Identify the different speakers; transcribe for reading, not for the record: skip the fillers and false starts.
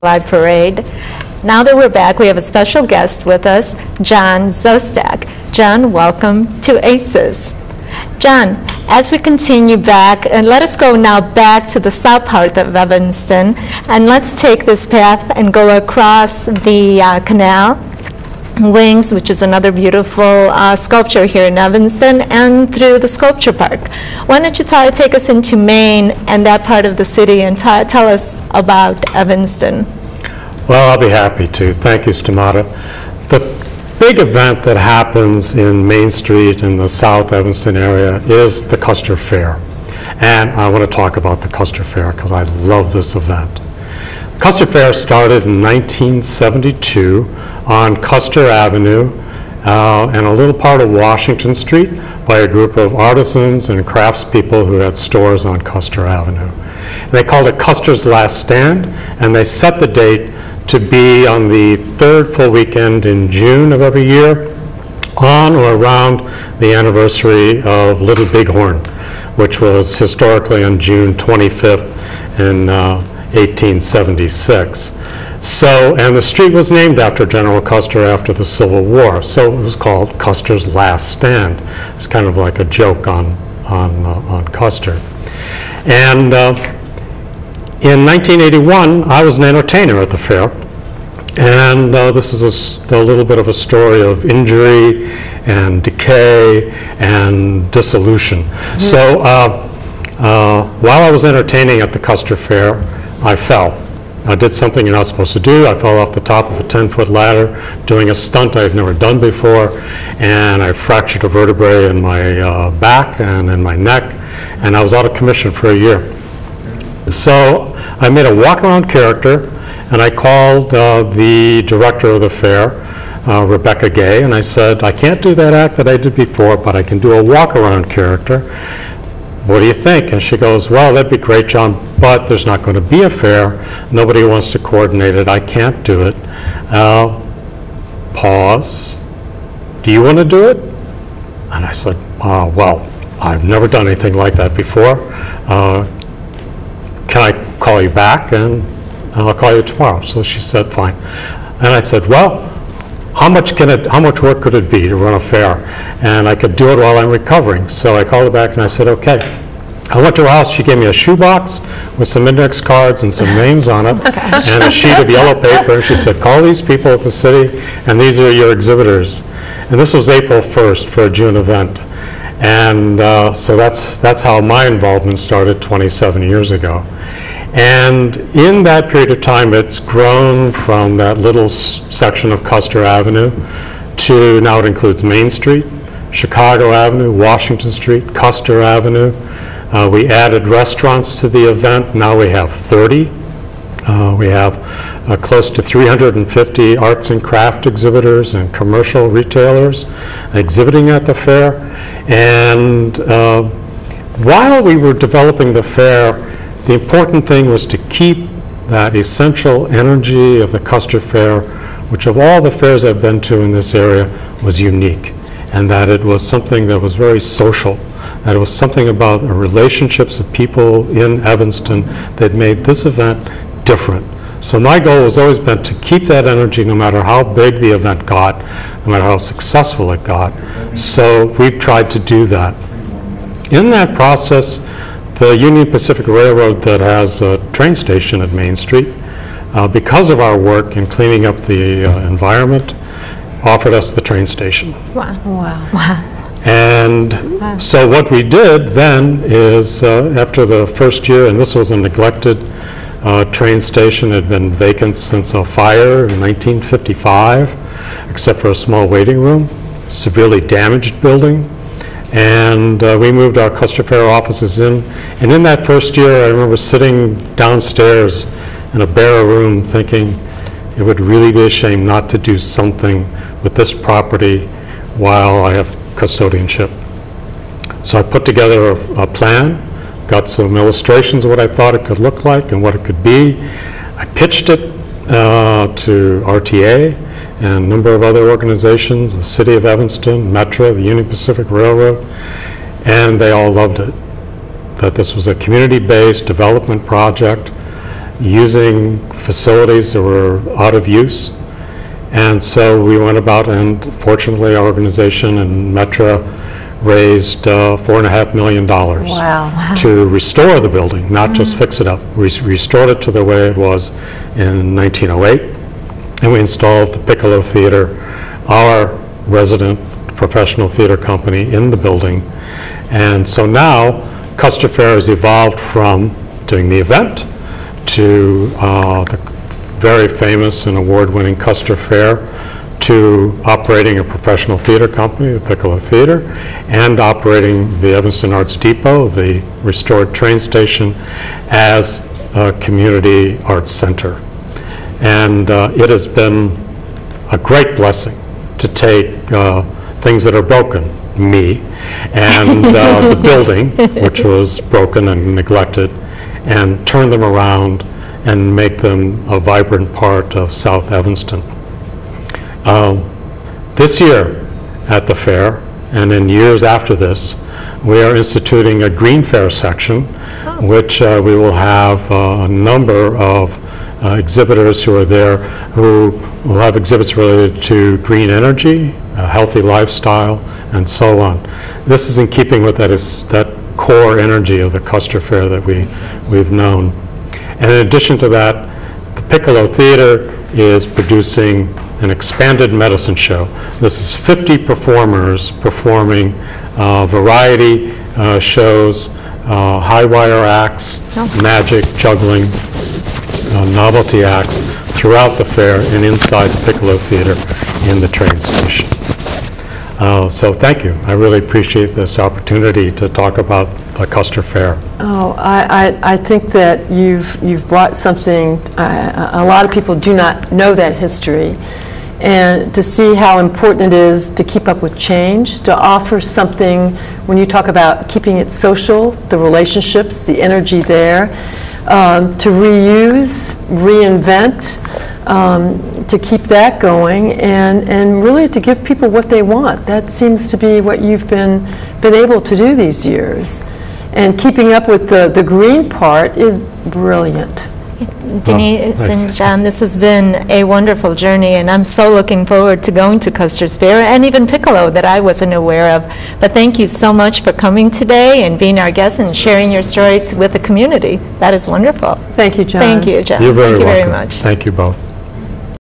Speaker 1: Live Parade. Now that we're back, we have a special guest with us, John Szostek. John, welcome to ACES. John, as we continue back, and let us go now back to the south part of Evanston, and let's take this path and go across the canal Wings, which is another beautiful sculpture here in Evanston, and through the sculpture park. Why don't you take us into Maine and that part of the city and tell us about Evanston?
Speaker 2: Well, I'll be happy to. Thank you, Stamata. The big event that happens in Main Street in the South Evanston area is the Custer Fair. And I want to talk about the Custer Fair because I love this event. Custer Fair started in 1972 on Custer Avenue and a little part of Washington Street by a group of artisans and craftspeople who had stores on Custer Avenue. They called it Custer's Last Stand, and they set the date to be on the third full weekend in June of every year, on or around the anniversary of Little Bighorn, which was historically on June 25th in 1876. So, and the street was named after General Custer after the Civil War, so it was called Custer's Last Stand. It's kind of like a joke on Custer. And in 1981, I was an entertainer at the fair, and this is a little bit of a story of injury and decay and dissolution. Mm-hmm. So while I was entertaining at the Custer Fair, I fell. I did something you're not supposed to do. I fell off the top of a 10-foot ladder doing a stunt I had never done before, and I fractured a vertebrae in my back and in my neck, and I was out of commission for a year. So I made a walk-around character, and I called the director of the fair, Rebecca Gay, and I said, I can't do that act that I did before, but I can do a walk-around character. What do you think? And she goes, well, that'd be great, John, but there's not going to be a fair. Nobody wants to coordinate it. I can't do it. Pause. Do you want to do it? And I said, well, I've never done anything like that before. Can I call you back? And I'll call you tomorrow. So she said, fine. And I said, well, how much work could it be to run a fair? And I could do it while I'm recovering. So I called her back and I said, okay. I went to her house. She gave me a shoebox with some index cards and some names on it and a sheet of yellow paper. And she said, call these people at the city, and these are your exhibitors. And this was April 1st for a June event. And so that's how my involvement started 27 years ago. And in that period of time, it's grown from that little section of Custer Avenue to now it includes Main Street, Chicago Avenue, Washington Street, Custer Avenue. We added restaurants to the event. Now we have 30. We have close to 350 arts and craft exhibitors and commercial retailers exhibiting at the fair. And while we were developing the fair, the important thing was to keep that essential energy of the Custer Fair, which of all the fairs I've been to in this area was unique, and that it was something that was very social, that it was something about the relationships of people in Evanston that made this event different. So my goal has always been to keep that energy no matter how big the event got, no matter how successful it got. So we've tried to do that. In that process, the Union Pacific Railroad that has a train station at Main Street, because of our work in cleaning up the environment, offered us the train station.
Speaker 1: Wow. Wow. Wow.
Speaker 2: And so what we did then is, after the first year, and this was a neglected train station, had been vacant since a fire in 1955, except for a small waiting room, severely damaged building. And we moved our Custer Fair offices in. And in that first year, I remember sitting downstairs in a bare room thinking it would really be a shame not to do something with this property while I have custodianship. So I put together a plan, got some illustrations of what I thought it could look like and what it could be. I pitched it to RTA and a number of other organizations, the City of Evanston, Metro, the Union Pacific Railroad, and they all loved it. That this was a community-based development project, using facilities that were out of use. And so we went about, and fortunately our organization and Metra raised $4.5 million
Speaker 3: Wow.
Speaker 2: to restore the building, not just fix it up. We restored it to the way it was in 1908, and we installed the Piccolo Theater, our resident professional theater company, in the building. And so now Custer Fair has evolved from doing the event to the very famous and award-winning Custer Fair, to operating a professional theater company, the Piccolo Theater, and operating the Evanston Arts Depot, the restored train station, as a community arts center. And it has been a great blessing to take things that are broken, me, and the building, which was broken and neglected, and turn them around and make them a vibrant part of South Evanston. This year at the fair, and in years after this, we are instituting a green fair section, which we will have a number of exhibitors who are there who will have exhibits related to green energy, a healthy lifestyle, and so on. This is in keeping with that core energy of the Custer Fair that we've known. And in addition to that, the Piccolo Theater is producing an expanded medicine show. This is 50 performers performing variety shows, high wire acts, magic, juggling, novelty acts throughout the fair and inside the Piccolo Theater in the train station. So thank you. I really appreciate this opportunity to talk about the Custer Fair.
Speaker 3: Oh, I think that you've brought something, a lot of people do not know that history, and to see how important it is to keep up with change, to offer something, when you talk about keeping it social, the relationships, the energy there, to reuse, reinvent, to keep that going, and really to give people what they want. That seems to be what you've been able to do these years. And keeping up with the green part is brilliant.
Speaker 1: Denise and John, this has been a wonderful journey, and I'm so looking forward to going to Custer's Fair, and even Piccolo that I wasn't aware of. But thank you so much for coming today and being our guest and sharing your story with the community. That is wonderful.
Speaker 3: Thank you, John.
Speaker 1: Thank you, John.
Speaker 2: You're very
Speaker 1: Thank you
Speaker 2: welcome.
Speaker 1: very much.
Speaker 2: Thank you both.